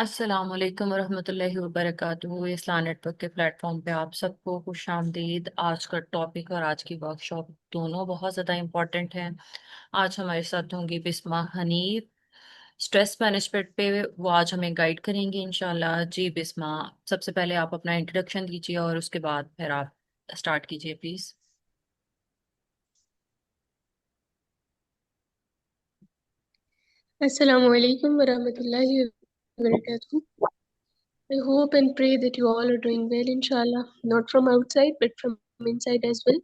अस्सलाम वालेकुम वरहमतुल्लाहि वबरकातुहू। इस्लाम नेटवर्क के प्लेटफॉर्म पे आप सबको खुश आमदीद। आज का टॉपिक और आज की वर्कशॉप दोनों बहुत ज़्यादा इम्पोर्टेंट हैं। आज हमारे साथ होंगी बिस्मा हनीफ, स्ट्रेस मैनेजमेंट पे। वो आज हमें गाइड करेंगी इंशाल्लाह। जी बिस्मा, सबसे पहले आप अपना इंट्रोडक्शन दीजिए और उसके बाद फिर आप स्टार्ट कीजिए please. Assalamu alaikum wa rahmatullahi wa barakatuh. I hope and pray that you all are doing well, inshallah. Not from outside, but from inside as well,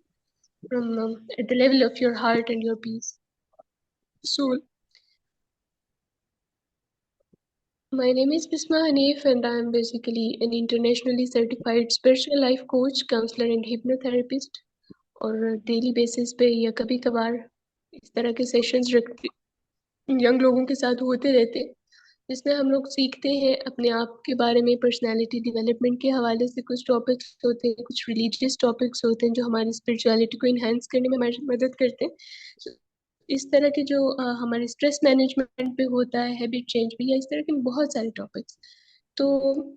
from at the level of your heart and your peace. So, my name is Bisma Hanif, and I am basically an internationally certified spiritual life coach, counselor, and hypnotherapist. और daily basis पे या कभी कभार इस तरह के sessions रखती young लोगों के साथ होते रहते हैं, जिसमें हम लोग सीखते हैं अपने आप के बारे में। पर्सनालिटी डेवलपमेंट के हवाले से कुछ टॉपिक्स होते हैं, कुछ रिलीजियस टॉपिक्स होते हैं जो हमारी स्पिरिचुअलिटी को इन्हांस करने में हमारी मदद करते हैं। So, इस तरह के जो हमारे स्ट्रेस मैनेजमेंट पे होता है, हैबिट चेंज पे, या इस तरह के बहुत सारे टॉपिक्स। तो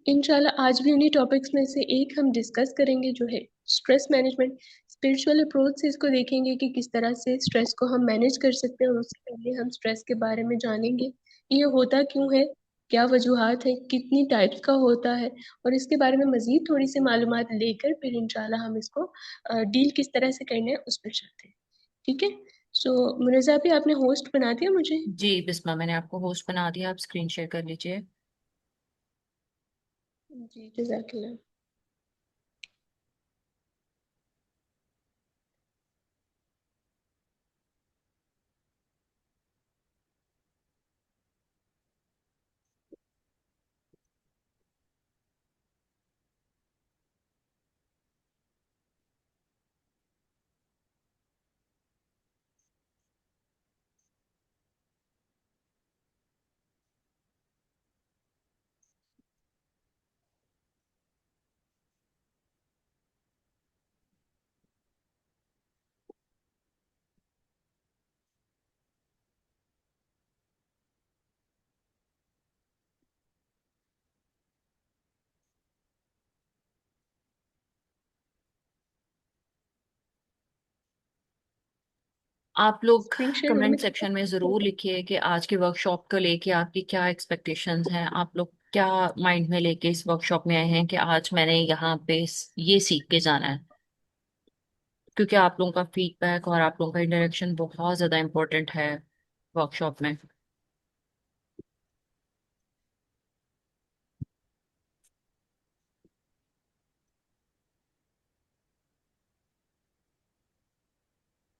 इंशाल्लाह आज भी उन्हीं टॉपिक्स में से एक हम डिस्कस करेंगे, जो है स्ट्रेस मैनेजमेंट। स्पिरिचुअल अप्रोच से इसको देखेंगे कि किस तरह से स्ट्रेस को हम मैनेज कर सकते हैं, और उससे पहले हम स्ट्रेस के बारे में जानेंगे ये होता क्यों है, क्या वजूहात है, कितनी टाइप्स का होता है, और इसके बारे में मजीद थोड़ी सी मालूमात लेकर फिर इंशाल्लाह हम इसको डील किस तरह से करना है उस पर चलते हैं। ठीक है। सो मुनज़्ज़ा भी आपने होस्ट बना दिया मुझे। जी बिस्मा, मैंने आपको होस्ट बना दिया, आप स्क्रीन शेयर कर लीजिए। जी जज़ाकल्लाह। आप लोग स्क्रीन शेयर होने में कमेंट थोड़ा सेक्शन में सा जरूर लिखिए कि आज के वर्कशॉप को लेके आपकी क्या एक्सपेक्टेशंस हैं। आप लोग क्या माइंड में लेके इस वर्कशॉप में आए हैं कि आज मैंने यहाँ पे ये सीख के जाना है। क्योंकि आप लोगों का फीडबैक और आप लोगों का इंटरेक्शन बहुत ज्यादा इम्पोर्टेंट है वर्कशॉप में।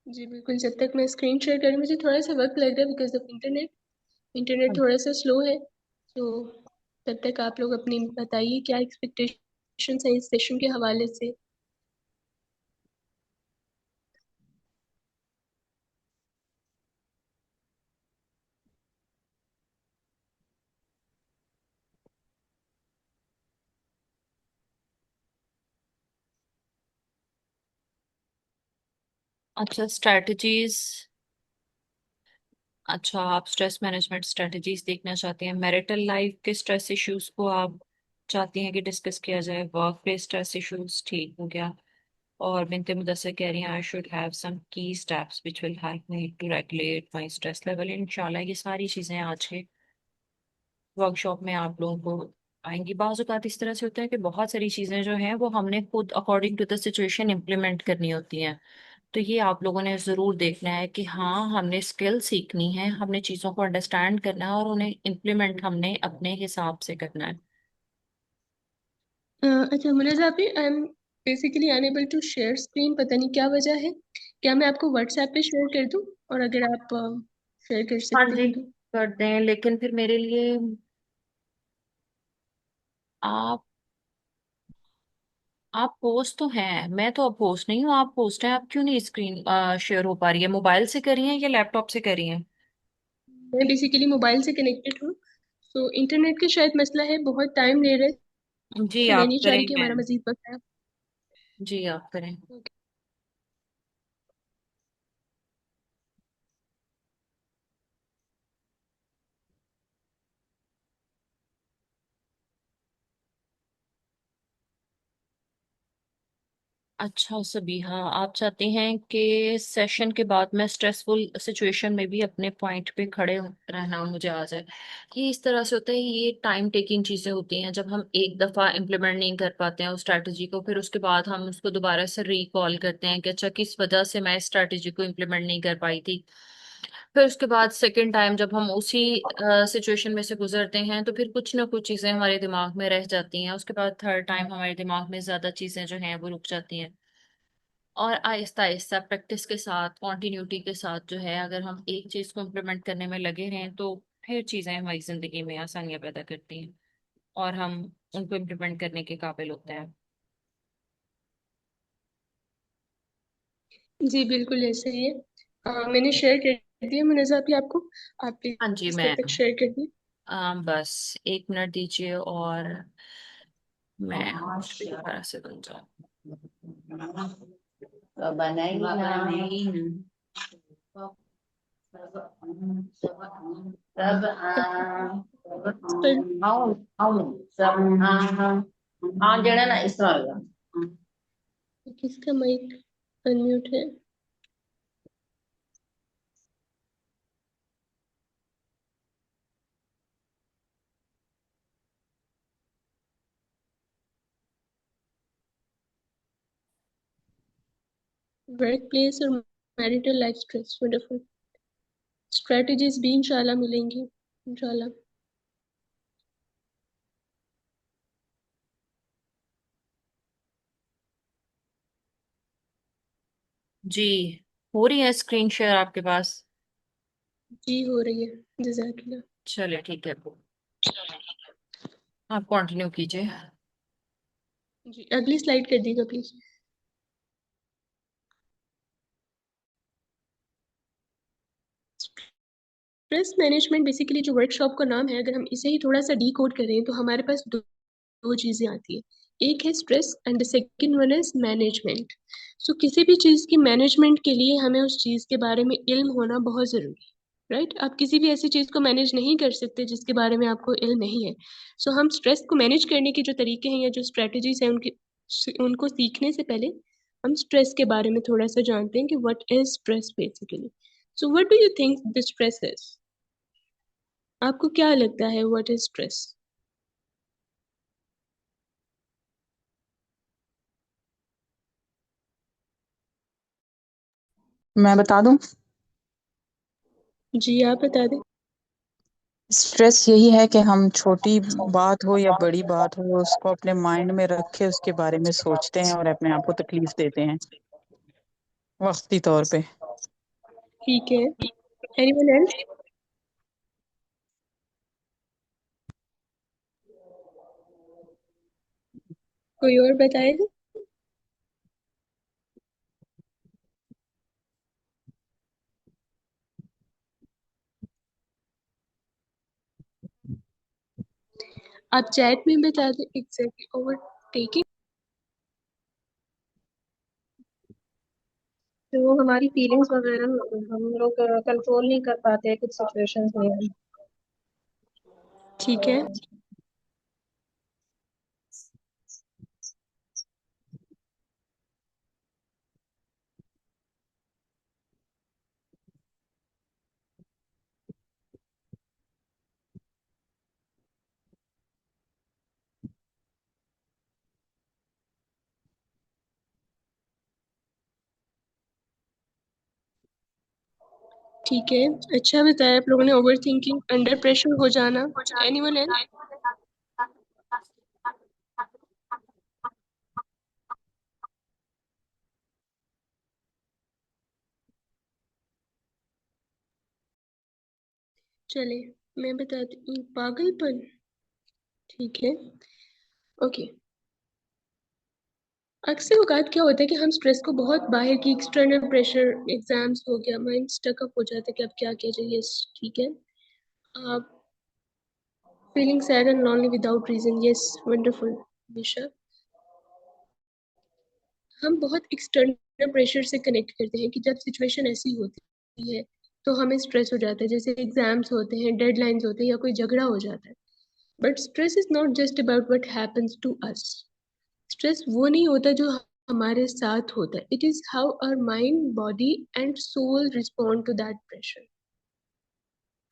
जी बिल्कुल। जब तक मैं स्क्रीन शेयर कर रही हूँ, मुझे थोड़ा सा वक्त लग रहा है बिकॉज ऑफ इंटरनेट। इंटरनेट थोड़ा सा स्लो है। तो तब तक आप लोग अपनी बताइए क्या एक्सपेक्टेशंस हैं इस सेशन के हवाले से। अच्छा, स्ट्रेटजीज। अच्छा, आप स्ट्रेस मैनेजमेंट स्ट्रेटजीज देखना चाहते हैं। मैरिटल लाइफ के स्ट्रेस इश्यूज को आप चाहती हैं कि डिस्कस किया जाए। वर्क प्लेस स्ट्रेस इश्यूज, ठीक हो गया। और बिनते मुदस्सिर कह रही हैं I should have some key steps which will help me to regulate my stress level. इंशाल्लाह ये सारी चीजें आज के वर्कशॉप में आप लोगों को आएंगी। बाज़ औक़ात इस तरह से होता है कि बहुत सारी चीजें जो हैं वो हमने खुद according to the situation implement करनी होती हैं। तो ये आप लोगों ने जरूर देखना है कि हाँ, हमने स्किल सीखनी है, हमने चीजों को अंडरस्टैंड करना है और उन्हें इम्प्लीमेंट हमने अपने हिसाब से करना है। अच्छा मुनज़्ज़ा भी, I am basically unable to share screen, पता नहीं क्या वजह है। क्या मैं आपको व्हाट्सएप पे शेयर कर दूं? और अगर आप शेयर कर हाँ सकते जी, हैं तो। कर दें, लेकिन फिर मेरे लिए आप आप होस्ट तो हैं, मैं तो अब होस्ट नहीं हूँ। आप होस्ट हैं, आप क्यों नहीं स्क्रीन शेयर हो पा रही है? मोबाइल से करी हैं या लैपटॉप से करी हैं? मैं बेसिकली मोबाइल से कनेक्टेड हूँ। तो इंटरनेट का शायद मसला है, बहुत टाइम ले रहा है। जी मैं आप नहीं चाह रही करें, कि मैं। हमारा मजीद वक्त है। जी आप करें। अच्छा सबीहा, आप चाहते हैं कि सेशन के बाद मैं स्ट्रेसफुल सिचुएशन में भी अपने पॉइंट पे खड़े रहना मुझे आ जाए। ये इस तरह से होता है, ये टाइम टेकिंग चीजें होती हैं। जब हम एक दफा इम्प्लीमेंट नहीं कर पाते हैं उस स्ट्रैटेजी को, फिर उसके बाद हम उसको दोबारा से रिकॉल करते हैं कि अच्छा किस वजह से मैं इस स्ट्रैटेजी को इम्प्लीमेंट नहीं कर पाई थी। फिर उसके बाद सेकेंड टाइम जब हम उसी सिचुएशन में से गुजरते हैं तो फिर कुछ ना कुछ चीजें हमारे दिमाग में रह जाती हैं। उसके बाद थर्ड टाइम हमारे दिमाग में ज्यादा चीजें जो हैं वो रुक जाती हैं। और आहिस्ता आहिस्ता प्रैक्टिस के साथ, कॉन्टिन्यूटी के साथ जो है, अगर हम एक चीज को इम्प्लीमेंट करने में लगे रहें तो फिर चीजें हमारी जिंदगी में आसानियां पैदा करती हैं और हम उनको इम्प्लीमेंट करने के काबिल होते हैं। जी बिल्कुल ऐसे ही है। मैंने शेयर कर दिया मुनज़्ज़ा अभी आपको। आप हाँ जी, प्लीज तब मैं तक शेयर कर दिए। बस 1 मिनट दीजिए और मैं दोबारा से बन जाऊँ। बनाई ना सब पर सब हाँ जेड़ा ना इस तरह होगा। किसका माइक अनम्यूट है? वर्क प्लेस और marital life stress, wonderful. Strategies भी इंशाल्लाह मिलेंगी, इंशाल्लाह। जी, हो रही है स्क्रीन शेयर आपके पास? जी हो रही है। जज़ाकल्लाह। चलिए ठीक है, आप कंटिन्यू कीजिए। जी अगली स्लाइड कर दीजिए प्लीज। स्ट्रेस मैनेजमेंट बेसिकली जो वर्कशॉप का नाम है, अगर हम इसे ही थोड़ा सा डीकोड करें तो हमारे पास दो चीजें आती है। एक है stress and the second one is management. So किसी भी चीज की मैनेजमेंट के लिए हमें उस चीज के बारे में इल्म होना बहुत जरूरी है, राइट? आप किसी भी ऐसी चीज को मैनेज नहीं कर सकते जिसके बारे में आपको इल्म नहीं है। सो हम स्ट्रेस को मैनेज करने के जो तरीके हैं या जो स्ट्रेटजीज हैं उनकी उनको सीखने से पहले हम स्ट्रेस के बारे में थोड़ा सा जानते हैं कि what is stress basically. So what do you think the stress is? आपको क्या लगता है व्हाट इज स्ट्रेस? मैं बता दूं। जी आप बता दें। स्ट्रेस यही है कि हम छोटी बात हो या बड़ी बात हो उसको अपने माइंड में रख के उसके बारे में सोचते हैं और अपने आप को तकलीफ देते हैं वक्ती तौर पे। ठीक है। Anyone else? कोई और बताएगा? आप चैट में बता दें एग्जैक्टली ओवरटेकिंग। तो हमारी फीलिंग्स वगैरह हम लोग कंट्रोल नहीं कर पाते हैं कुछ सिचुएशंस में। ठीक है। ठीक है, अच्छा बताया आप लोगों ने। ओवर थिंकिंग, अंडर प्रेशर हो जाना। Anyone else? चले मैं बताती हूँ। पागलपन। ठीक है। ओके। अक्सर औकात क्या होता है कि हम स्ट्रेस को बहुत बाहर की एक्सटर्नल प्रेशर, एग्जाम्स हो गया, माइंड स्टक अप हो जाता है कि अब क्या किया जाए। यस ठीक है। आप feeling sad and lonely without reason. Yes wonderful Nisha. हम बहुत एक्सटर्नल प्रेशर से कनेक्ट करते हैं कि जब सिचुएशन ऐसी होती है तो हमें स्ट्रेस हो जाता है, जैसे एग्जाम्स होते हैं, डेडलाइंस होते हैं या कोई झगड़ा हो जाता है। But stress is not just about what happens to us. Stress वो नहीं होता जो हमारे साथ होता है. It is how our mind, body and soul respond to that pressure.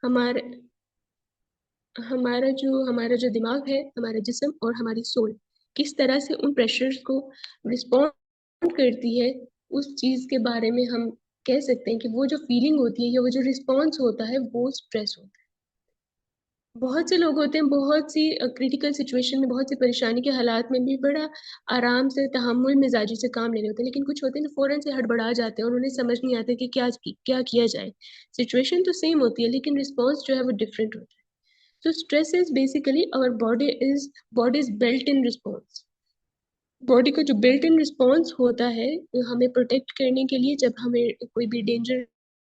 हमारे हमारा जो दिमाग है, हमारा जिस्म और हमारी सोल किस तरह से उन प्रेशर्स को रिस्पॉन्ड करती है, उस चीज के बारे में हम कह सकते हैं कि वो जो फीलिंग होती है या वो जो रिस्पॉन्स होता है वो स्ट्रेस होता है. बहुत से लोग होते हैं, बहुत सी क्रिटिकल सिचुएशन में, बहुत सी परेशानी के हालात में भी बड़ा आराम से, तहम्मुल मिजाजी से काम ले रहे होते हैं, लेकिन कुछ होते हैं फौरन से हड़बड़ा जाते हैं और उन्हें समझ नहीं आता कि क्या किया जाए. सिचुएशन तो सेम होती है लेकिन रिस्पॉन्स जो है वो डिफरेंट होता है. So stress is basically our body's built-in response. Body का जो बिल्ट इन रिस्पॉन्स होता है हमें प्रोटेक्ट करने के लिए, जब हमें कोई भी डेंजर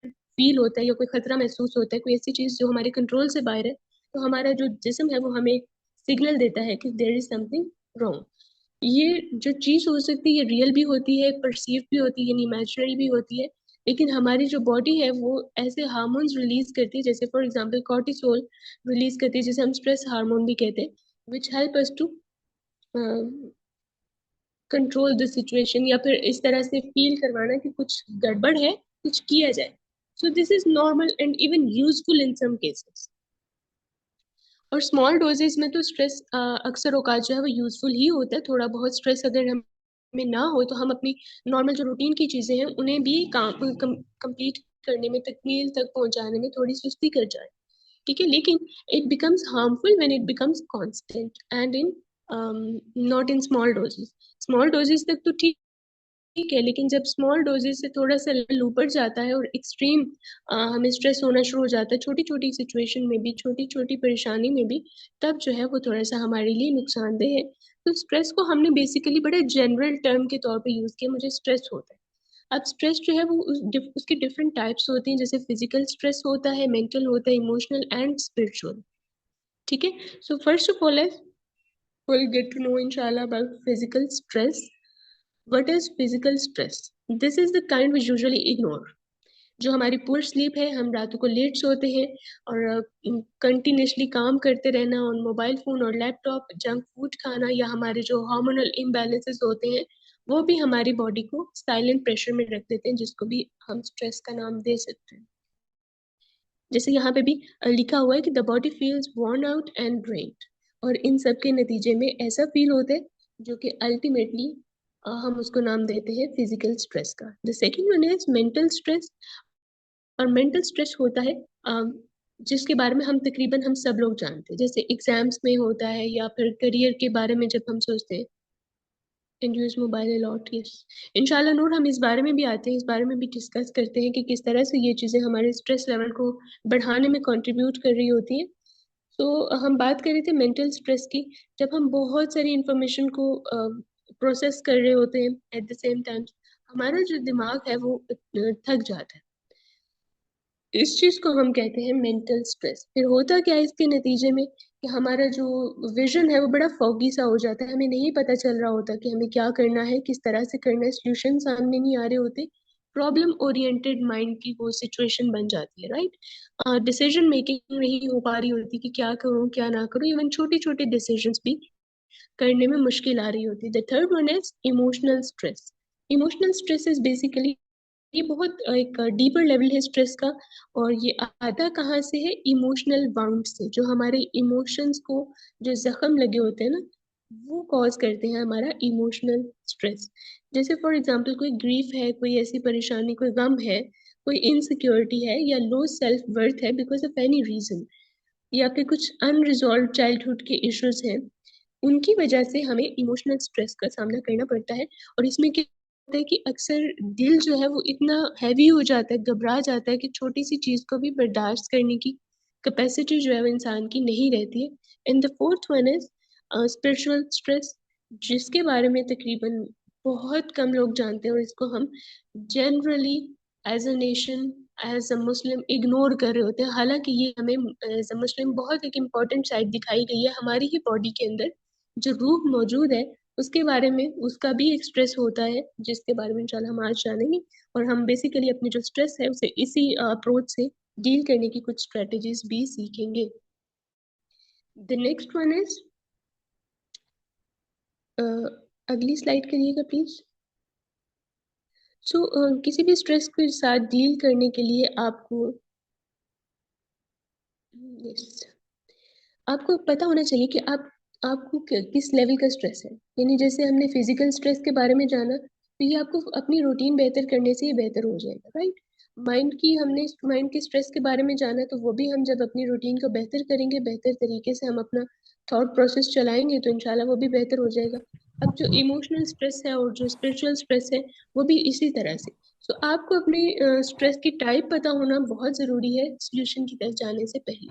फील होता है या कोई खतरा महसूस होता है, कोई ऐसी चीज जो हमारे कंट्रोल से बाहर है, तो हमारा जो जिस्म है वो हमें सिग्नल देता है कि देयर इज समथिंग रॉन्ग. ये जो चीज हो सकती है ये रियल भी होती है, परसीव भी होती है, यानी इमेजिनरी भी होती है. लेकिन हमारी जो बॉडी है वो ऐसे हार्मोन्स रिलीज करती है, जैसे फॉर एग्जांपल कॉर्टिसोल रिलीज करती है, जिसे हम स्ट्रेस हार्मोन भी कहते हैं, which help us to control the situation, या फिर इस तरह से फील करवाना कि कुछ गड़बड़ है, कुछ किया जाए. So this is normal and even useful in some cases. और स्मॉल डोजेस में तो स्ट्रेस अक्सर औकात जो है वो यूजफुल ही होता है. थोड़ा बहुत स्ट्रेस अगर हमें ना हो तो हम अपनी नॉर्मल जो रूटीन की चीजें हैं उन्हें भी कंप्लीट करने में, तकमील तक पहुंचाने में थोड़ी सुस्ती कर जाए. ठीक है, लेकिन it becomes harmful when it becomes constant and in not in small doses. Small doses तक तो ठीक है, लेकिन जब स्मॉल डोजेस से थोड़ा सा लेवल ऊपर जाता है और एक्सट्रीम हमें स्ट्रेस होना शुरू हो जाता है, छोटी छोटी सिचुएशन में भी, छोटी छोटी परेशानी में भी, तब जो है वो थोड़ा सा हमारे लिए नुकसानदेह है. तो स्ट्रेस को हमने बेसिकली बड़े जनरल टर्म के तौर पे यूज किया, मुझे स्ट्रेस होता है. अब स्ट्रेस जो है वो उसकी डिफरेंट टाइप्स होती हैं, जैसे फिजिकल स्ट्रेस होता है, मेंटल होता है, इमोशनल एंड स्पिरिचुअल. ठीक है, so first of all we'll get to know inshallah about physical stress. What is physical stress? This is the kind we usually ignore. जो हमारी पुअर स्लीप है, हम रातों को लेट सोते हैं और कंटिन्यूसली काम करते रहना ऑन मोबाइल फोन और लैपटॉप, जंक फूड खाना, या हमारे जो हार्मोनल इम्बैलेंसेस होते हैं वो भी हमारी बॉडी को साइलेंट प्रेशर में रख देते हैं, जिसको भी हम स्ट्रेस का नाम दे सकते हैं. जैसे यहाँ पे भी लिखा हुआ है कि the body feels worn out and drained, और इन सब के नतीजे में ऐसा फील होता है जो कि अल्टीमेटली हम उसको नाम देते हैं फिजिकल स्ट्रेस का. The second one is mental stress. और मेंटल स्ट्रेस होता है जिसके बारे में हम सब लोग जानते हैं, जैसे एग्जाम्स में होता है या फिर करियर के बारे में जब हम सोचते हैं. and use mobile a lot. Yes, इंशाल्लाह नूर, हम इस बारे में भी आते हैं, इस बारे में भी डिस्कस करते हैं कि किस तरह से ये चीज़ें हमारे स्ट्रेस लेवल को बढ़ाने में कंट्रीब्यूट कर रही होती हैं. तो हम बात कर रहे थे मेंटल स्ट्रेस की, जब हम बहुत सारी इंफॉर्मेशन को प्रोसेस कर रहे होते हैं एट द सेम टाइम, हमारा जो दिमाग है वो थक जाता है. इस चीज को हम कहते हैं मेंटल स्ट्रेस. फिर होता क्या है इसके नतीजे में कि हमारा जो विजन है वो बड़ा फॉगी सा हो जाता है, हमें नहीं पता चल रहा होता कि हमें क्या करना है, किस तरह से करना है, सोल्यूशन सामने नहीं आ रहे होते. प्रॉब्लम ओरिएंटेड माइंड की वो सिचुएशन बन जाती है, राइट. डिसीजन मेकिंग नहीं हो पा रही होती कि क्या करूं क्या ना करूं, इवन छोटे छोटे डिसीजंस भी करने में मुश्किल आ रही होती है. The third one is emotional stress. Emotional stress is basically, ये बहुत एक डीपर लेवल है स्ट्रेस का, और ये आता कहाँ से है? इमोशनल वाउंड से. जो हमारे इमोशंस को जो जख्म लगे होते हैं ना, वो कॉज करते हैं हमारा इमोशनल स्ट्रेस. जैसे फॉर एग्जांपल कोई ग्रीफ है, कोई ऐसी परेशानी, कोई गम है, कोई इनसिक्योरिटी है, या लो सेल्फ वर्थ है बिकॉज ऑफ एनी रीजन, या फिर कुछ अनरिजॉल्व चाइल्डहुड के इश्यूज हैं, उनकी वजह से हमें इमोशनल स्ट्रेस का सामना करना पड़ता है. और इसमें क्या होता है कि अक्सर दिल जो है वो इतना हैवी हो जाता है, घबरा जाता है कि छोटी सी चीज को भी बर्दाश्त करने की कैपेसिटी जो है वो इंसान की नहीं रहती है. And the fourth one is spiritual stress, जिसके बारे में तकरीबन बहुत कम लोग जानते हैं, और इसको हम generally as a nation, as a Muslim ignore कर रहे होते हैं. हालांकि ये हमें एज अ मुस्लिम बहुत एक इम्पॉर्टेंट साइड दिखाई गई है. हमारी ही बॉडी के अंदर जो रूह मौजूद है उसके बारे में, उसका भी एक स्ट्रेस होता है जिसके बारे में इंशाल्लाह हम आज जानेंगे. और हम बेसिकली अपनी जो स्ट्रेस है उसे इसी अप्रोच से डील करने की कुछ स्ट्रेटजीज भी सीखेंगे. द नेक्स्ट वन इज, अगली स्लाइड करिएगा प्लीज. किसी भी स्ट्रेस के साथ डील करने के लिए आपको yes, आपको पता होना चाहिए कि आपको किस लेवल का स्ट्रेस है। यानी जैसे हमने फिजिकल स्ट्रेस के बारे में जाना, तो ये आपको अपनी रूटीन बेहतर करने से ही बेहतर हो जाएगा, राइट। हमने माइंड के स्ट्रेस के बारे में जाना, तो वो भी हम जब अपनी रूटीन को बेहतर करेंगे, बेहतर तरीके से हम अपना थॉट प्रोसेस चलाएंगे, तो इंशाल्लाह वो भी बेहतर हो जाएगा। अब जो इमोशनल स्ट्रेस है और जो स्पिरिचुअल स्ट्रेस है, वो भी इसी तरह से। आपको अपने स्ट्रेस की टाइप पता होना बहुत जरूरी है सोल्यूशन की तरफ जाने से पहले।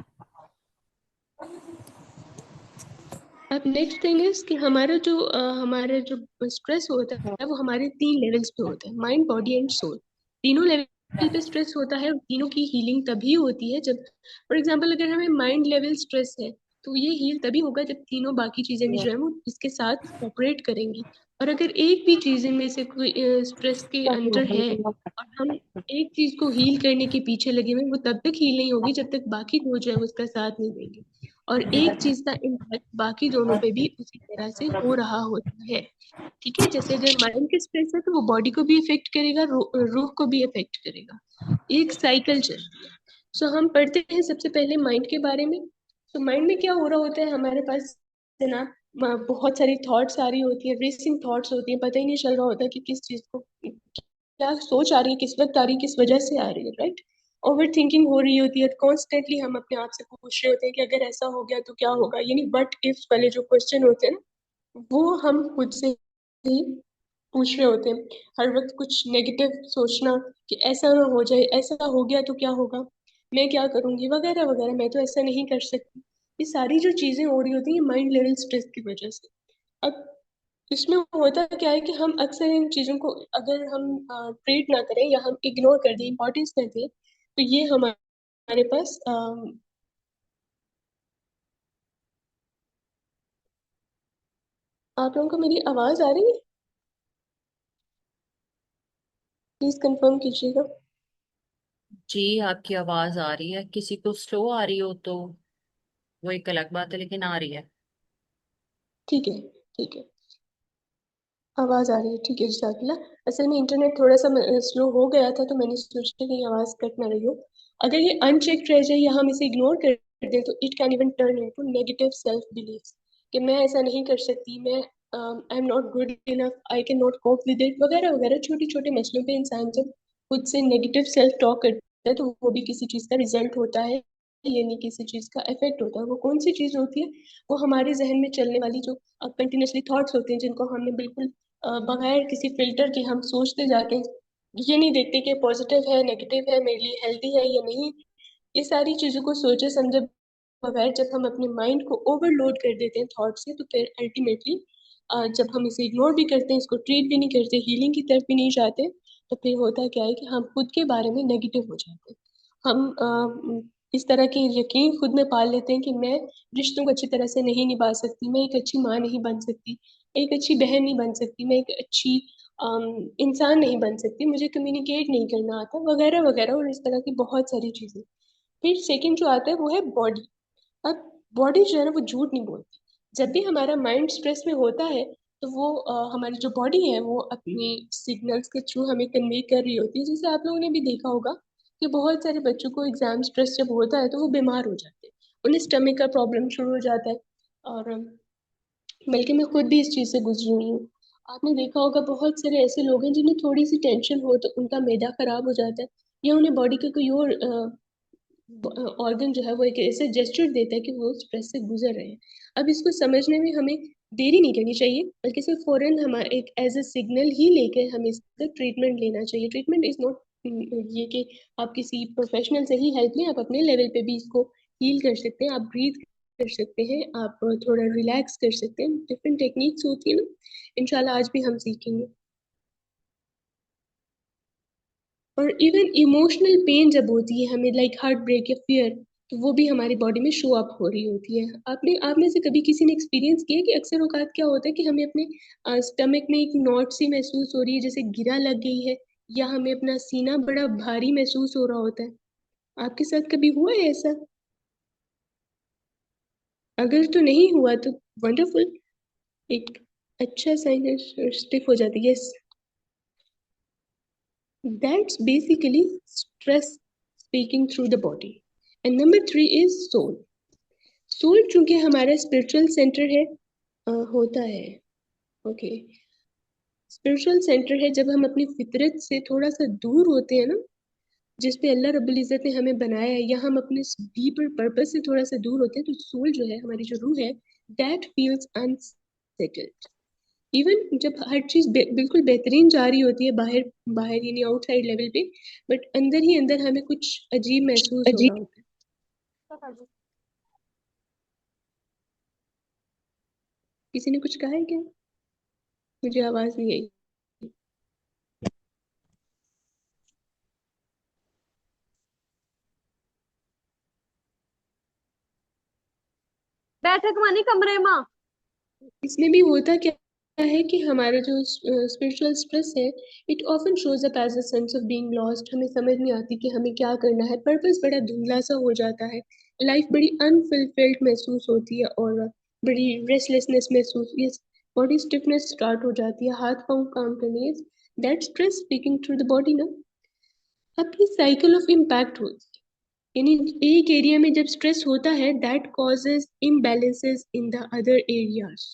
अब नेक्स्ट थिंग इज कि हमारा जो स्ट्रेस होता है वो हमारे 3 लेवल्स पे होता है, माइंड बॉडी एंड सोल। तीनों लेवल पे स्ट्रेस होता है, और तीनों की हीलिंग तभी होती है जब, फॉर एग्जांपल, अगर हमें माइंड लेवल स्ट्रेस है, तो ये हील तभी होगा जब तीनों बाकी चीजें भी जो है वो इसके साथ कोऑपरेट करेंगी। और अगर एक भी चीज इनमें से कोई स्ट्रेस के अंदर है, और हम एक चीज को हील करने के पीछे लगे हुए हैं, वो तब तक हील नहीं होगी जब तक बाकी दो जो है वो उसका साथ नहीं देंगे। और एक चीज का इम्पैक्ट बाकी दोनों पे भी उसी तरह से हो रहा होता है। ठीक है, जैसे अगर माइंड के स्ट्रेस है तो वो बॉडी को भी इफेक्ट करेगा, रूह को भी इफेक्ट करेगा। एक साइकिल चल रही है। हम पढ़ते हैं सबसे पहले माइंड के बारे में। माइंड में क्या हो रहा होता है, हमारे पास है ना, बहुत सारी थॉट्स आ रही होती है, रेसिंग थॉट्स होती है, पता ही नहीं चल रहा होता कि किस चीज को, क्या सोच आ रही है, किस वक्त आ रही है, किस वजह से आ रही है, राइट। ओवर थिंकिंग हो रही होती है, कॉन्स्टेंटली हम अपने आप से पूछ रहे होते हैं कि अगर ऐसा हो गया तो क्या होगा, यानी बट इफ वाले जो क्वेश्चन होते हैं ना, वो हम खुद से ही पूछ रहे होते हैं। हर वक्त कुछ नेगेटिव सोचना कि ऐसा ना हो जाए, ऐसा हो गया तो क्या होगा, मैं क्या करूंगी, वगैरह वगैरह, मैं तो ऐसा नहीं कर सकती। ये सारी जो चीजें हो रही होती हैं माइंड लेवल स्ट्रेस की वजह से। अब इसमें होता क्या है कि हम अक्सर इन चीजों को, अगर हम ट्रीट ना करें या हम इग्नोर कर दें, इम्पोर्टेंस कर दें, तो ये हमारे पास आप लोगों को मेरी आवाज आ रही है? प्लीज कंफर्म कीजिएगा। जी, आपकी आवाज आ रही है। किसी को स्लो आ रही हो तो वो एक अलग बात है, लेकिन आ रही है। ठीक है, ठीक है, आवाज आ रही है, ठीक है, जज़ाकल्लाह। असल में इंटरनेट थोड़ा सा स्लो हो गया था, तो मैंने सोचा कि आवाज कट ना रही हो। अगर ये अनचेक्ड रह जाए या हम इसे इग्नोर कर दें, तो it can even turn into negative self belief, कि मैं ऐसा नहीं कर सकती, मैं I am not good enough, I can not cope with it, वगैरह वगैरह। छोटे छोटे मसलों पे इंसान जब खुद से नेगेटिव सेल्फ टॉक करता है, तो वो भी किसी चीज का रिजल्ट होता है, यानी किसी चीज का इफेक्ट होता है। वो कौन सी चीज होती है? वो हमारे जहन में चलने वाली जो कंटिन्यूसली थॉट्स होते हैं, जिनको हमने बिल्कुल बगैर किसी फिल्टर के हम सोचते जाके ये नहीं देखते कि पॉजिटिव है, नेगेटिव है, मेरे लिए हेल्दी है या नहीं। ये सारी चीजों को सोचे समझे बगैर जब हम अपने माइंड को ओवरलोड कर देते हैं थॉट से, तो फिर अल्टीमेटली जब हम इसे इग्नोर भी करते हैं, इसको ट्रीट भी नहीं करते, हीलिंग की तरफ भी नहीं जाते, तो फिर होता क्या है कि हम खुद के बारे में नेगेटिव हो जाते हैं। हम इस तरह की यकीन खुद में पाल लेते हैं कि मैं रिश्तों को अच्छी तरह से नहीं निभा सकती, मैं एक अच्छी माँ नहीं बन सकती, एक अच्छी बहन नहीं बन सकती, मैं एक अच्छी इंसान नहीं बन सकती, मुझे कम्युनिकेट नहीं करना आता, वगैरह वगैरह, और इस तरह की बहुत सारी चीजें। फिर सेकंड जो आता है वो है बॉडी। अब बॉडी जो है ना वो झूठ नहीं बोलती। जब भी हमारा माइंड स्ट्रेस में होता है, तो वो हमारी जो बॉडी है वो अपने सिग्नल्स के थ्रू हमें कन्वे कर रही होती है। जैसे आप लोगों ने भी देखा होगा कि बहुत सारे बच्चों को एग्जाम स्ट्रेस जब होता है तो वो बीमार हो जाते हैं, उन्हें स्टमक का प्रॉब्लम शुरू हो जाता है। और बल्कि मैं खुद भी इस चीज से गुजरी हुई हूँ। आपने देखा होगा बहुत सारे ऐसे लोग हैं जिन्हें थोड़ी सी टेंशन हो तो उनका मैदा खराब हो जाता है, या उन्हें बॉडी का कोई और ऑर्गन जो है वो एक ऐसे जेस्चर देता है कि वो स्ट्रेस से गुजर रहे हैं। अब इसको समझने में हमें देरी नहीं करनी चाहिए, बल्कि सिर्फ फौरन हमारे एक एज ए सिग्नल ही लेकर हमें इसका ट्रीटमेंट लेना चाहिए। ट्रीटमेंट इज नॉट ये कि आप किसी प्रोफेशनल से ही हेल्प लें, आप अपने लेवल पे भी इसको हील कर सकते हैं। आप ब्रीथ कर सकते हैं, आप थोड़ा रिलैक्स कर सकते हैं, डिफरेंट टेक्निक्स होती है ना, इंशाल्लाह आज भी हम सीखेंगे। और इवन इमोशनल पेन जब होती है हमें, लाइक हार्ट ब्रेक या फियर, तो वो भी हमारी बॉडी में शो अप हो रही होती है। आपने आप में से कभी किसी ने एक्सपीरियंस किया कि अक्सर औकात क्या होता है कि हमें अपने स्टमक में एक नॉट सी महसूस हो रही है, जैसे गिरा लग गई है, या हमें अपना सीना बड़ा भारी महसूस हो रहा होता है। आपके साथ कभी हुआ है ऐसा? अगर तो नहीं हुआ तो वंडरफुल, एक अच्छा साइन है, स्टिफ हो जाती है, yes. That's basically stress speaking through the body. And number 3 is soul. Soul चूंकि हमारा स्पिरिचुअल सेंटर है, होता है, ओके, स्पिरिचुअल सेंटर है जब हम अपनी फितरत से थोड़ा सा दूर होते हैं ना, जिस पे अल्लाह रब्बुल इज़्ज़त ने हमें बनाया है, या हम अपने डीपर पर्पस से थोड़ा सा दूर होते हैं, तो सोल जो है, हमारी जो रूह है, दैट फील्स अनसेटल्ड। इवन जब हर चीज बिल्कुल बेहतरीन जा रही होती है बाहर बाहर यानी आउटसाइड लेवल पे, बट अंदर ही अंदर हमें कुछ अजीब महसूस हो रहा होता है। किसी ने कुछ कहा है क्या? मुझे आवाज नहीं आई। बैठक मानी कमरे में। इसमें भी होता क्या है कि हमारा जो स्पिरिचुअल स्ट्रेस है, it often shows up as a sense of being lost. हमें समझ नहीं आती कि हमें क्या करना है, पर्पस बड़ा धुंधला सा हो जाता है, लाइफ बड़ी अनफुलफिल्ड महसूस होती है और बड़ी रेस्टलेसनेस महसूस, ये बॉडी स्टिफनेस स्टार्ट हो जाती है, हाथ पांव काम करने, that stress speaking through the body ना। अब ये साइकिल ऑफ इम्पैक्ट होती है, यानी एक एरिया में जब स्ट्रेस होता है, that causes imbalances in the other areas.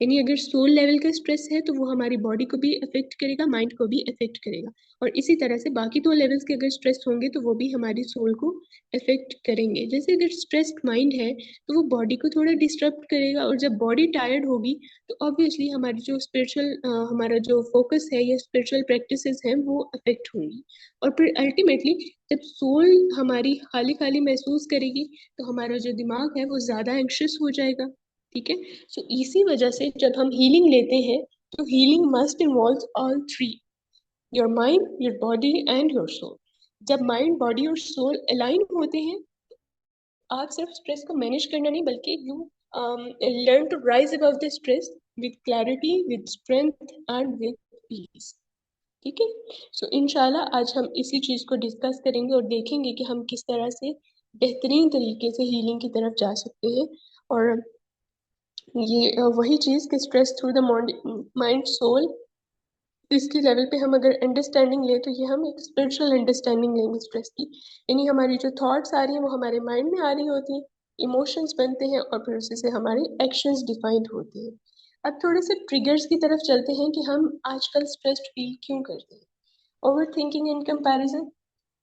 यानी अगर सोल लेवल का स्ट्रेस है तो वो हमारी बॉडी को भी अफेक्ट करेगा, माइंड को भी अफेक्ट करेगा, और इसी तरह से बाकी दो लेवल्स के अगर स्ट्रेस होंगे तो वो भी हमारी सोल को अफेक्ट करेंगे। जैसे अगर स्ट्रेस्ड माइंड है तो वो बॉडी को थोड़ा डिस्टर्ब करेगा, और जब बॉडी टायर्ड होगी तो ऑब्वियसली हमारी जो स्पिरिचुअल हमारा जो फोकस है या स्पिरिचुअल प्रैक्टिसेस हैं वो अफेक्ट होंगी। और फिर अल्टीमेटली जब सोल हमारी खाली खाली महसूस करेगी तो हमारा जो दिमाग है वो ज्यादा एंग्शियस हो जाएगा। ठीक है, सो इसी वजह से जब हम हीलिंग लेते हैं तो healing must involve all three, your mind, your body and your soul. जब माइंड, बॉडी और सोल अलाइन होते हैं, आप सिर्फ स्ट्रेस को मैनेज करना नहीं, बल्कि you learn to rise above the stress with clarity, with strength and with peace. ठीक है, सो इंशाल्लाह आज हम इसी चीज को डिस्कस करेंगे और देखेंगे कि हम किस तरह से बेहतरीन तरीके से हीलिंग की तरफ जा सकते हैं। और ये वही चीज कि stress through the mind soul, इसकी लेवल पे हम अगर अंडरस्टैंडिंग ले तो ये हम एक स्पिरिचुअल अंडरस्टैंडिंग लेंगे स्ट्रेस की। यानी हमारी जो थॉट्स आ रही हैं वो हमारे माइंड में आ रही होती हैं, इमोशंस बनते हैं और फिर उसी से हमारे एक्शंस डिफाइंड होते हैं। अब थोड़े से ट्रिगर्स की तरफ चलते हैं कि हम आजकल स्ट्रेस्ड फील क्यों करते हैं। Over thinking in comparison,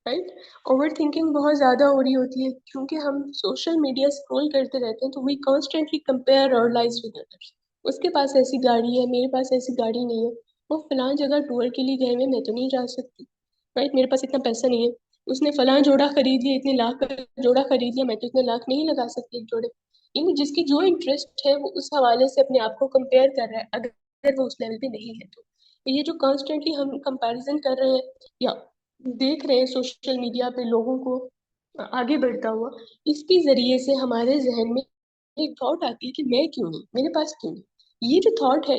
right? Over thinking बहुत ज़्यादा हो रही होती है क्योंकि हम सोशल मीडिया स्क्रॉल करते रहते हैं, तो we constantly compare our lives with others. उसके पास ऐसी गाड़ी है, मेरे पास ऐसी गाड़ी नहीं है, वो फलां जगह टूर के लिए गए हुए, मैं तो नहीं जा सकती, राइट? मेरे पास इतना पैसा नहीं है, उसने फलां जोड़ा खरीद लिया, इतने लाख का जोड़ा खरीद लिया, मैं तो इतने लाख नहीं लगा सकती एक जोड़े। यानी जिसकी जो इंटरेस्ट है वो उस हवाले से अपने आप को कंपेयर कर रहा है, अगर वो उस लेवल पे नहीं है तो। ये जो कॉन्स्टेंटली हम कंपैरिजन कर रहे हैं या देख रहे हैं सोशल मीडिया पे लोगों को आगे बढ़ता हुआ, इसके जरिए से हमारे जहन में एक थॉट आती है कि मैं क्यों नहीं, मेरे पास क्यों नहीं। ये जो थॉट है,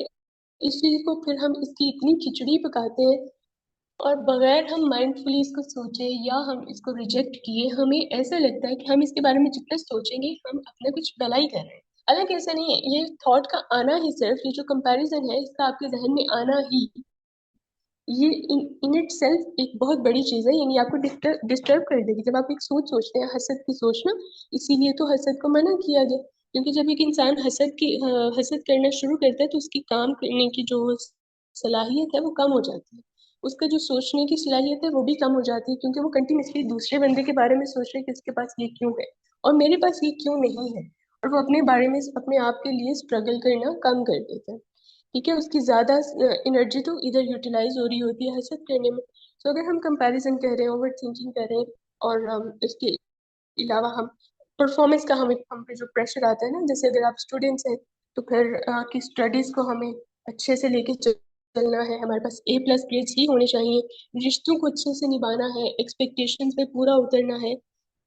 इस चीज को फिर हम इसकी इतनी खिचड़ी पकाते हैं, और बगैर हम माइंडफुली इसको सोचे या हम इसको रिजेक्ट किए, हमें ऐसा लगता है कि हम इसके बारे में जितना सोचेंगे हम अपना कुछ भला ही कर रहे हैं। हालांकि ऐसा नहीं है, ये थॉट का आना ही, सिर्फ ये जो कंपैरिजन है इसका आपके जहन में आना ही, ये इन इट सेल्फ एक बहुत बड़ी चीज है, यानी आपको डिस्टर्ब कर देगी जब आप एक सोच सोचते हैं, हसद की सोच ना। इसीलिए तो हसद को मना किया गया, क्योंकि जब एक इंसान हसद करना शुरू करता है तो उसकी काम करने की जो सलाहियत है वो कम हो जाती है, उसका जो सोचने की सलाहियत है वो भी कम हो जाती है, क्योंकि वो कंटिन्यूसली दूसरे बंदे के बारे में सोच रहे हैं कि उसके पास ये क्यों है और मेरे पास ये क्यों नहीं है, और वो अपने बारे में अपने आप के लिए स्ट्रगल करना कम कर देता है। ठीक है, उसकी ज्यादा एनर्जी तो इधर यूटिलाइज हो रही होती है हसद करने में। तो अगर हम कंपैरिजन कर रहे हैं, ओवर थिंकिंग कर रहे हैं, और इसके अलावा हम परफॉर्मेंस का हमें हम पे जो प्रेशर आता है ना, जैसे अगर आप स्टूडेंट्स हैं तो फिर आपकी स्टडीज को हमें अच्छे से लेके चलना है, हमारे पास A+ ग्रेड्स ही होने चाहिए, रिश्तों को अच्छे से निभाना है, एक्सपेक्टेशंस पे पूरा उतरना है।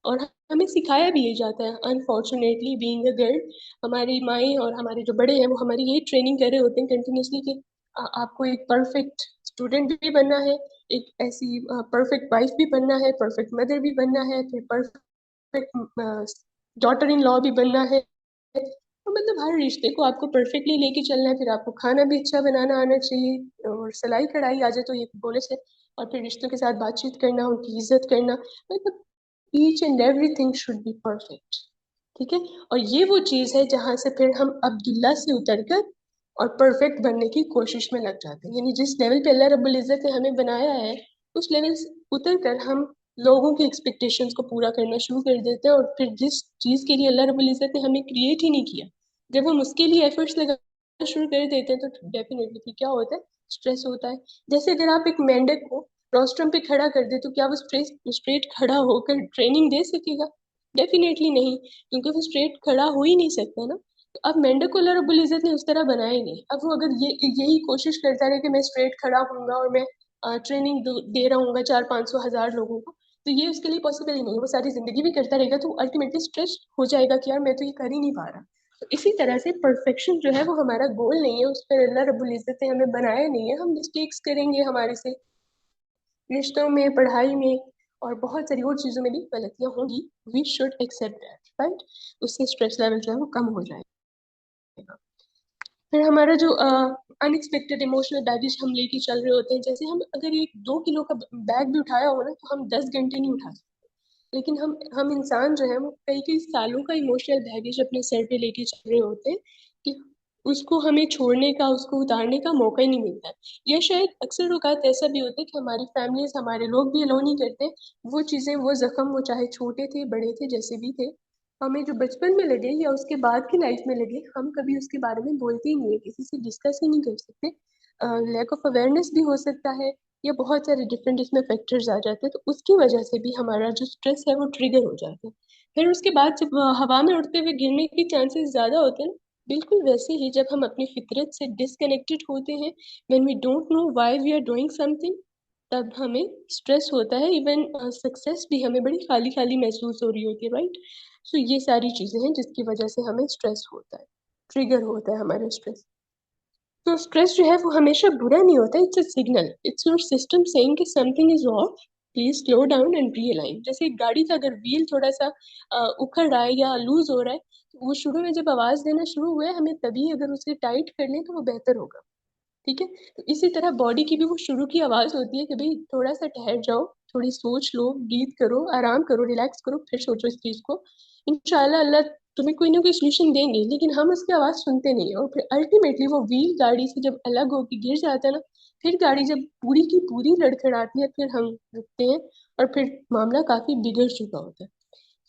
और हमें सिखाया भी ये जाता है, अनफॉर्चुनेटली बीइंग अ गर्ल, हमारी माएँ और हमारे जो बड़े हैं वो हमारी यही ट्रेनिंग कर रहे होते हैं कंटिन्यूसली कि आपको एक परफेक्ट स्टूडेंट भी बनना है, एक ऐसी परफेक्ट वाइफ भी बनना है, परफेक्ट मदर भी बनना है, फिर परफेक्ट डॉटर इन लॉ भी बनना है। तो मतलब हर रिश्ते को आपको परफेक्टली लेके चलना है, फिर आपको खाना भी अच्छा बनाना आना चाहिए, और सिलाई कढ़ाई आ जाए तो ये बोनस है। और फिर रिश्तों के साथ बातचीत करना, उनकी इज्जत करना, मतलब each and everything should be perfect. ठीक है, और ये वो चीज है जहां से फिर हम अब्दुल्ला से उतरकर और परफेक्ट बनने की कोशिश में लग जाते हैं। यानी जिस लेवल पे अल्लाह रब्बुल इज्जत ने हमें बनाया है, उस लेवल से उतर कर हम लोगों की एक्सपेक्टेशंस को पूरा करना शुरू कर देते हैं, और फिर जिस चीज के लिए अल्लाह रब्बुल इज्जत ने हमें क्रिएट ही नहीं किया, जब हम उसके लिए एफर्ट्स लगाना शुरू कर देते हैं, तो डेफिनेटली क्या होता है, स्ट्रेस होता है। जैसे अगर आप एक मेंढक को रोस्ट्रम पे खड़ा कर दे, तो क्या वो स्ट्रेट स्ट्रेट खड़ा होकर ट्रेनिंग दे सकेगा? डेफिनेटली नहीं, क्योंकि वो स्ट्रेट खड़ा हो ही नहीं सकता ना। तो अब मेंढक को अल्लाह रब्बुल इज्जत ने उस तरह बनाया ही नहीं। अब वो अगर यही कोशिश करता रहे कि मैं स्ट्रेट खड़ा होऊंगा और मैं ट्रेनिंग दे रहा हूँ 400-500 हज़ार लोगों को, तो ये उसके लिए पॉसिबल ही नहीं है। वो सारी जिंदगी भी करता रहेगा तो अल्टीमेटली स्ट्रेस हो जाएगा कि यार मैं तो ये कर ही नहीं पा रहा। तो इसी तरह से परफेक्शन जो है वो हमारा गोल नहीं है, उस पर अल्लाह रब्बुल इज्जत ने हमें बनाया नहीं है। हम मिस्टेक्स करेंगे, हमारे से रिश्तों में, पढ़ाई में और बहुत सारी और चीज़ों में भी गलतियां होंगी। We should accept that, right. उससे स्ट्रेस लेवल जो है वो कम हो जाएगा। फिर हमारा जो अनएक्सपेक्टेड इमोशनल बैगेज हम लेके चल रहे होते हैं, जैसे हम अगर एक 2 किलो का बैग भी उठाया हो ना, तो हम 10 घंटे नहीं उठा सकते। लेकिन हम इंसान जो है वो कई कई सालों का इमोशनल बैगेज अपने सर पे लेके चल रहे होते हैं, कि उसको हमें छोड़ने का, उसको उतारने का मौका ही नहीं मिलता है। या शायद अक्सर औकात ऐसा भी होता है कि हमारी फैमिलीज, हमारे लोग भी अलो नहीं करते वो चीज़ें, वो जख्म, वो चाहे छोटे थे बड़े थे जैसे भी थे, हमें जो बचपन में लगे या उसके बाद की लाइफ में लगे, हम कभी उसके बारे में बोलते ही नहीं है, किसी से डिस्कस ही नहीं कर सकते। लैक ऑफ अवेयरनेस भी हो सकता है, या बहुत सारे डिफरेंट इसमें फैक्टर्स आ जाते हैं, तो उसकी वजह से भी हमारा जो स्ट्रेस है वो ट्रिगर हो जाता है। फिर उसके बाद जब हवा में उड़ते हुए गिरने के चांसेस ज्यादा होते हैं ना, बिल्कुल वैसे ही जब हम अपनी फितरत से डिसकनेक्टेड होते हैं, when we don't know why we are doing something, तब हमें स्ट्रेस होता है। इवन सक्सेस भी हमें बड़ी खाली खाली महसूस हो रही होती है, राइट। सो ये सारी चीजें हैं जिसकी वजह से हमें स्ट्रेस होता है, ट्रिगर होता है हमारा स्ट्रेस। तो स्ट्रेस जो है वो हमेशा बुरा नहीं होता, it's a signal, it's your system saying कि something is off, please slow down and realign. जैसे एक गाड़ी का अगर व्हील थोड़ा सा उखड़ रहा है या लूज हो रहा है, तो वो शुरू में जब आवाज देना शुरू हुआ है, हमें तभी अगर उसे टाइट कर लें तो वो बेहतर होगा। ठीक है, तो इसी तरह बॉडी की भी वो शुरू की आवाज होती है कि भाई थोड़ा सा ठहर जाओ, थोड़ी सोच लो, ब्रीथ करो, आराम करो, रिलैक्स करो, फिर सोचो इस चीज को। इंशाल्लाह अल्लाह तुम्हें कोई ना कोई सोल्यूशन देंगे, लेकिन हम उसकी आवाज सुनते नहीं है, और फिर अल्टीमेटली वो व्हील गाड़ी से जब अलग होकर गिर जाता है ना, फिर गाड़ी जब पूरी की पूरी लड़खड़ाती है, फिर हम रुकते हैं, और फिर मामला काफी बिगड़ चुका होता है।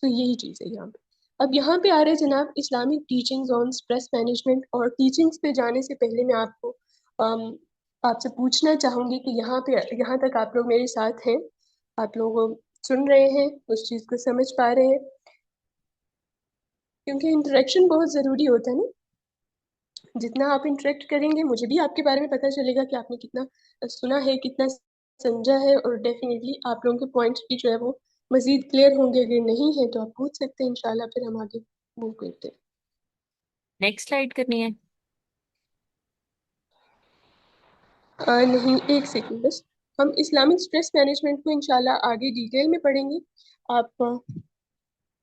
तो यही चीज है यहाँ पे। अब यहाँ पे आ रहे हैं जनाब Islamic teachings on stress management, और टीचिंग्स पे जाने से पहले मैं आपको आपसे पूछना चाहूंगी कि यहाँ पे, यहाँ तक आप लोग मेरे साथ हैं, आप लोग सुन रहे हैं, उस चीज को समझ पा रहे हैं, क्योंकि इंटरेक्शन बहुत जरूरी होता है ना। जितना आप इंटरेक्ट करेंगे, मुझे भी आपके बारे में पता चलेगा कि आपने कितना सुना है, कितना समझा है, और डेफिनेटली आप लोगों के पॉइंट्स भी जो है वो मजीद क्लियर होंगे। अगर नहीं है तो आप पूछ सकते हैं, इंशाल्लाह फिर हम आगे मूव करते हैं। नेक्स्ट स्लाइड करनी है। नहीं, एक सेकंड बस। हम इस्लामिक स्ट्रेस मैनेजमेंट को इंशाल्लाह आगे डिटेल में पढ़ेंगे। आप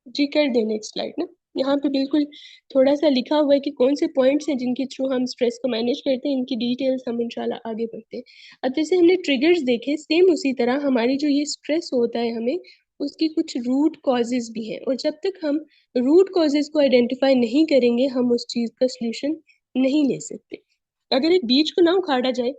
जी कर दें नेक्स्ट स्लाइड ना। यहाँ पे बिल्कुल थोड़ा सा लिखा हुआ है कि कौन से पॉइंट्स हैं जिनके थ्रू हम स्ट्रेस को मैनेज करते हैं, इनकी डिटेल्स हम इंशाल्लाह आगे बढ़ते हैं। अब जैसे हमने ट्रिगर्स देखे, सेम उसी तरह हमारी जो ये स्ट्रेस होता है, हमें उसकी कुछ रूट कॉजेज भी हैं, और जब तक हम रूट कॉजेज को आइडेंटिफाई नहीं करेंगे, हम उस चीज का सोल्यूशन नहीं ले सकते। अगर एक बीज को ना उखाड़ा जाए,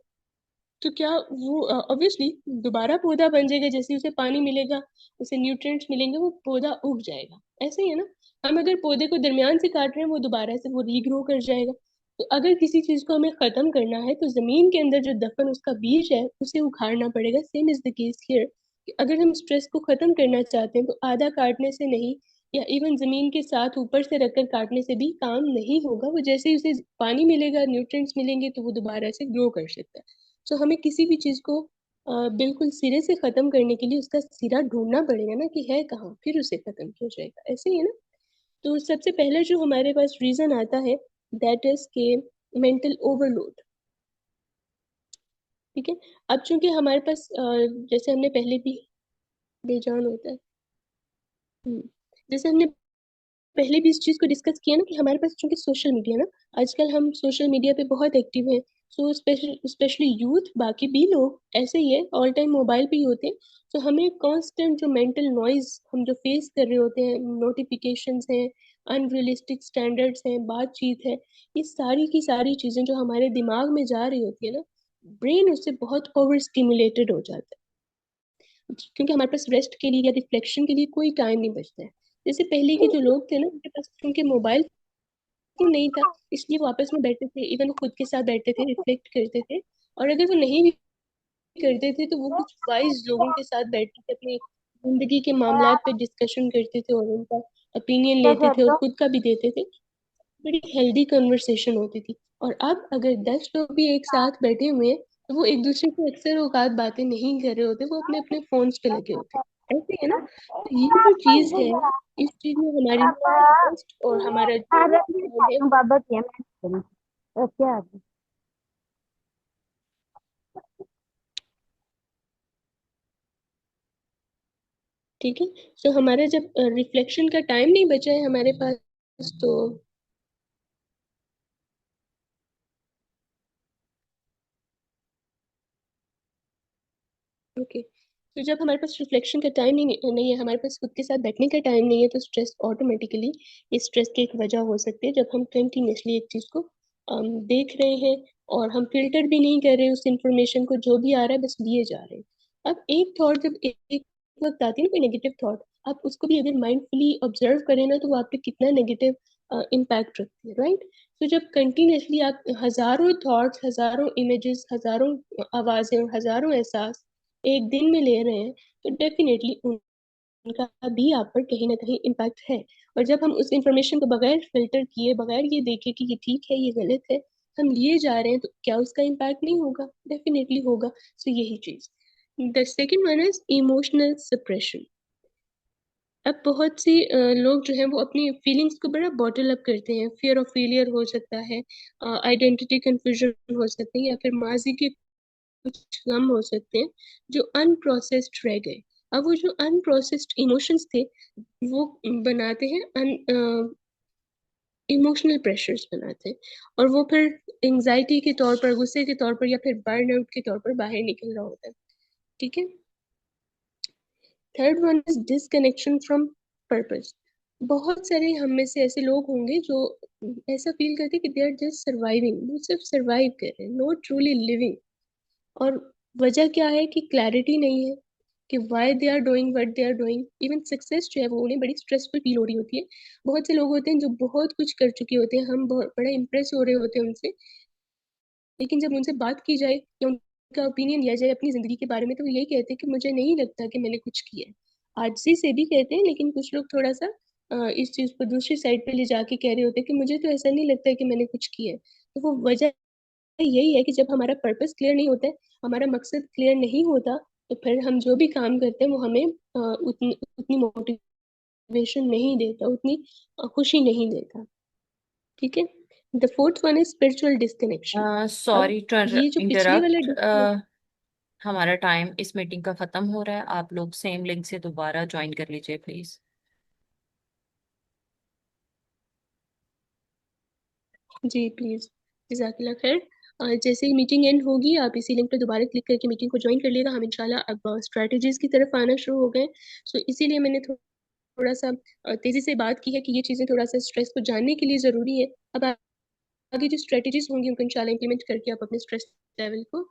तो क्या वो ऑब्वियसली दोबारा पौधा बन जाएगा? जैसे उसे पानी मिलेगा, उसे न्यूट्रिएंट्स मिलेंगे, वो पौधा उग जाएगा। ऐसे ही है ना, हम अगर पौधे को दरमियान से काट रहे हैं, वो दोबारा से वो रीग्रो कर जाएगा। तो अगर किसी चीज को हमें खत्म करना है, तो जमीन के अंदर जो दफन उसका बीज है उसे उखाड़ना पड़ेगा। Same is the case here, कि अगर हम स्ट्रेस को खत्म करना चाहते हैं, तो आधा काटने से नहीं, या इवन जमीन के साथ ऊपर से रखकर काटने से भी काम नहीं होगा। वो जैसे ही उसे पानी मिलेगा, न्यूट्रिएंट्स मिलेंगे, तो वो दोबारा से ग्रो कर सकता है। तो हमें किसी भी चीज को बिल्कुल सिरे से खत्म करने के लिए उसका सिरा ढूंढना पड़ेगा ना, कि है कहाँ, फिर उसे खत्म किया जाएगा। ऐसे ही है ना। तो सबसे पहले जो हमारे पास रीजन आता है, दैट इज के मेंटल ओवरलोड। ठीक है, अब चूंकि हमारे पास जैसे हमने पहले भी, बेजान होता है। जैसे हमने पहले भी इस चीज को डिस्कस किया ना, कि हमारे पास चूंकि सोशल मीडिया ना, आजकल हम सोशल मीडिया पे बहुत एक्टिव हैं। सो स्पेशली यूथ, बाकी भी लोग ऐसे ही है, ऑल टाइम मोबाइल पे ही होते हैं। तो हमें कांस्टेंट जो मेंटल नॉइज हम जो फेस कर रहे होते हैं, नोटिफिकेशंस हैं, अनरियलिस्टिक स्टैंडर्ड्स हैं, बातचीत है, ये सारी की सारी चीजें जो हमारे दिमाग में जा रही होती है ना, ब्रेन उससे बहुत ओवर स्टिमुलेटेड हो जाता है, क्योंकि हमारे पास रेस्ट के लिए या रिफ्लेक्शन के लिए कोई टाइम नहीं बचता है। जैसे पहले के जो लोग थे ना, उनके पास क्योंकि मोबाइल फोन नहीं था, इसलिए वो आपस में बैठते थे, इवन वो खुद के साथ बैठते थे, रिफ्लेक्ट करते थे। और अगर वो नहीं भी करते थे तो वो कुछ वाइज लोगों के साथ बैठते थे, अपनी जिंदगी के मामलात पे डिस्कशन करते थे और उनका ओपिनियन लेते थे और खुद का भी देते थे। बड़ी हेल्दी कन्वर्सेशन होती थी। और अब अगर 10 लोग भी एक साथ बैठे हुए हैं तो वो एक दूसरे से अक्सर औकात बातें नहीं कर रहे होते, वो अपने अपने फोन्स पे लगे होते हैं, ऐसे है ना। तो ये जो चीज है, इस चीज में हमारी ट्रस्ट और हमारा जो है ठीक है। तो हमारा जब रिफ्लेक्शन का टाइम नहीं बचा है हमारे पास, तो ओके, तो जब हमारे पास रिफ्लेक्शन का टाइम नहीं है, हमारे पास खुद के साथ बैठने का टाइम नहीं है, तो स्ट्रेस ऑटोमेटिकली, इस स्ट्रेस की एक वजह हो सकती है जब हम कंटिन्यूसली एक चीज को देख रहे हैं और हम फिल्टर भी नहीं कर रहे उस इंफॉर्मेशन को, जो भी आ रहा है बस लिए जा रहे हैं। अब एक थॉट जब एक वक्त आती है ना, कोई नेगेटिव थॉट, आप उसको भी अगर माइंडफुली ऑब्जर्व करें ना, तो वो आप पे कितना नेगेटिव इम्पैक्ट रखती है, राइट। तो जब कंटिन्यूसली आप हजारों थॉट्स, हजारों इमेजेस, हजारों आवाजें और हजारों एहसास एक दिन में ले रहे हैं, तो डेफिनेटली उनका भी आप पर कहीं ना कहीं इम्पैक्ट है। और जब हम उस इंफॉर्मेशन को बगैर फिल्टर किए, बगैर ये देखे कि ये ठीक है ये गलत है, हम लिए जा रहे हैं, तो क्या उसका इम्पैक्ट नहीं होगा? डेफिनेटली होगा। सो यही चीज। The second one is emotional suppression. अब बहुत सी लोग जो हैं वो अपनी फीलिंग्स को बड़ा बॉटल अप करते हैं। फियर ऑफ फेलियर हो सकता है, आइडेंटिटी कंफ्यूजन हो सकती है, या फिर माजी के कुछ गम हो सकते हैं जो अनप्रोसेस्ड रह गए। अब वो जो अनप्रोसेस्ड इमोशंस थे, वो बनाते हैं इमोशनल प्रेशर्स बनाते हैं, और वो फिर एंजाइटी के तौर पर, गुस्से के तौर पर, या फिर बर्नआउट के तौर पर बाहर निकल रहा होता है। ठीक है। Third one is disconnection from purpose. बहुत सारे हम में से ऐसे लोग होंगे जो ऐसा फील करते हैं कि दे आर जस्ट सर्वाइविंग, वो सिर्फ सर्वाइव कर रहे हैं, नॉट ट्रूली लिविंग। और वजह क्या है कि क्लैरिटी नहीं है कि why they are doing what they are doing. Even success जो है वो उन्हें बड़ी स्ट्रेसफुल फील हो रही होती है। बहुत से लोग होते हैं जो बहुत कुछ कर चुके होते हैं, हम बहुत बड़ा इंप्रेस हो रहे होते हैं उनसे, लेकिन जब उनसे बात की जाए या उनका ओपिनियन लिया जाए अपनी जिंदगी के बारे में, तो वो यही कहते हैं कि मुझे नहीं लगता कि मैंने कुछ किया है। आजिज़ी से भी कहते हैं, लेकिन कुछ लोग थोड़ा सा इस चीज को दूसरी साइड पे ले जाके कह रहे होते हैं कि मुझे तो ऐसा नहीं लगता है कि मैंने कुछ किया है। तो वो वजह यही है कि जब हमारा पर्पस क्लियर नहीं होता है, हमारा मकसद क्लियर नहीं होता, तो फिर हम जो भी काम करते हैं वो हमें उतनी उतनी मोटिवेशन नहीं देता, उतनी खुशी नहीं देता। ठीक है। The fourth one is spiritual disconnection. अब सॉरी टू ये जो पिछले वाला इंटरप्ट, हमारा टाइम इस मीटिंग का खत्म हो रहा है। आप लोग सेम लिंक से दोबारा ज्वाइन कर लीजिए प्लीज। जी प्लीज, जजाकिल्लाह खैर। जैसे ही मीटिंग एंड होगी, आप इसी लिंक पे दोबारा क्लिक करके मीटिंग को ज्वाइन कर लिएगा। हम इंशाल्लाह अब स्ट्रेटजीज की तरफ आना शुरू हो गए। सो इसीलिए मैंने थोड़ा सा तेजी से बात की है कि ये चीजें थोड़ा सा स्ट्रेस को जानने के लिए जरूरी है। अब आगे जो स्ट्रेटजीज होंगी उनको इंशाल्लाह इंप्लीमेंट करके आप अपने स्ट्रेस लेवल को